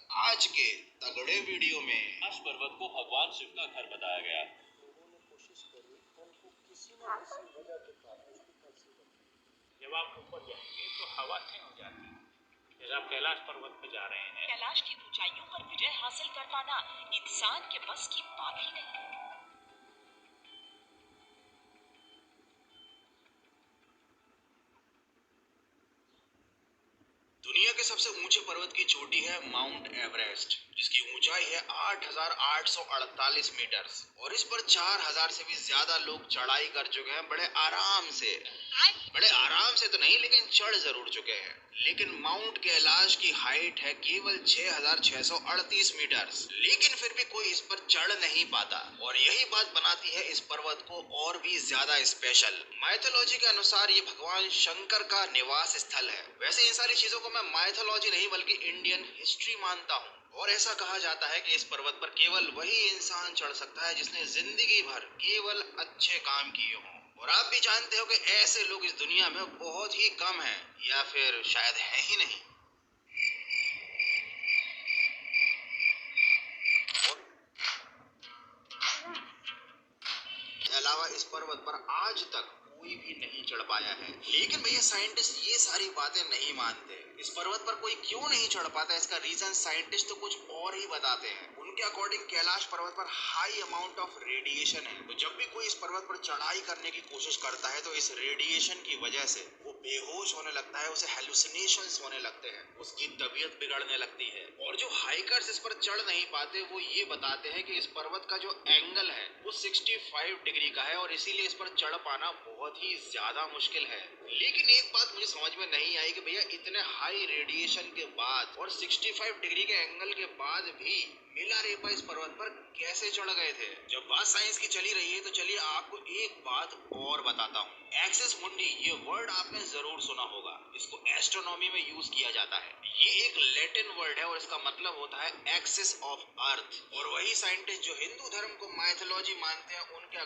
आज के तगड़े वीडियो में कैलाश पर्वत को भगवान शिव का घर बताया गया। उन्होंने कोशिश करी उनको किसी न किसी वजह के कारण उसको कैंसिल कर दिया। जब आप ऊपर जाएंगे तो हवा थिन हो जाती है। जैसे आप कैलाश पर्वत पे जा रहे हैं, कैलाश की ऊंचाइयों पर विजय हासिल कर पाना इंसान के बस की बात ही नहीं। दुनिया के सबसे ऊंचे पर्वत की चोटी है माउंट एवरेस्ट, जिसकी ऊंचाई है 8,848 मीटर और इस पर 4,000 से भी ज्यादा लोग चढ़ाई कर चुके हैं। बड़े आराम से तो नहीं, लेकिन चढ़ जरूर चुके हैं। लेकिन माउंट कैलाश की हाइट है केवल 6,638 मीटर, लेकिन फिर भी कोई इस पर चढ़ नहीं पाता और यही बात बनाती है इस पर्वत को और भी ज्यादा स्पेशल। माइथोलॉजी के अनुसार ये भगवान शंकर का निवास स्थल है। वैसे इन सारी चीजों को मैं माइथोलॉजी नहीं बल्कि इंडियन हिस्ट्री मानता हूँ और ऐसा कहा जाता है कि इस पर्वत पर केवल वही इंसान चढ़ सकता है जिसने जिंदगी भर केवल अच्छे काम किए हों। और आप भी जानते हो कि ऐसे लोग इस दुनिया में बहुत ही कम हैं, या फिर शायद है ही नहीं। के अलावा इस पर्वत पर आज तक कोई भी नहीं चढ़ पाया है। लेकिन भैया साइंटिस्ट ये सारी बातें नहीं मानते। इस पर्वत पर कोई क्यों नहीं चढ़ पाता, इसका रीजन साइंटिस्ट तो कुछ और ही बताते हैं। उनके अकॉर्डिंग कैलाश पर्वत पर हाई अमाउंट ऑफ रेडिएशन है, तो जब भी कोई इस पर्वत पर चढ़ाई करने की कोशिश करता है तो इस रेडिएशन की वजह से वो बेहोश होने लगता है, उसे हेलुसिनेशंस होने लगते हैं, उसकी तबीयत बिगड़ने लगती है। और जो हाइकर्स इस पर चढ़ नहीं पाते वो ये बताते हैं कि इस पर्वत का जो एंगल है वो 65 डिग्री का है और इसीलिए इस पर चढ़ पाना बहुत ही ज्यादा मुश्किल है। लेकिन एक बात मुझे समझ में नहीं आई कि भैया इतने हाई रेडिएशन के बाद और 65 डिग्री के एंगल के बाद भी मिलारेपा इस पर्वत पर कैसे चढ़ गए थे। जब बात साइंस की चली रही है तो चलिए आपको एक बात और बताता हूँ। एक्सिस मुंडी ये वर्ड आपने जरूर सुना होगा। इसको एस्ट्रोनॉमी में यूज किया जाता है। ये एक लैटिन वर्ड है और इसका मतलब होता है एक्सिस ऑफ अर्थ। और वही साइंटिस्ट जो हिंदू धर्म को माइथोलॉजी मानते हैं उनके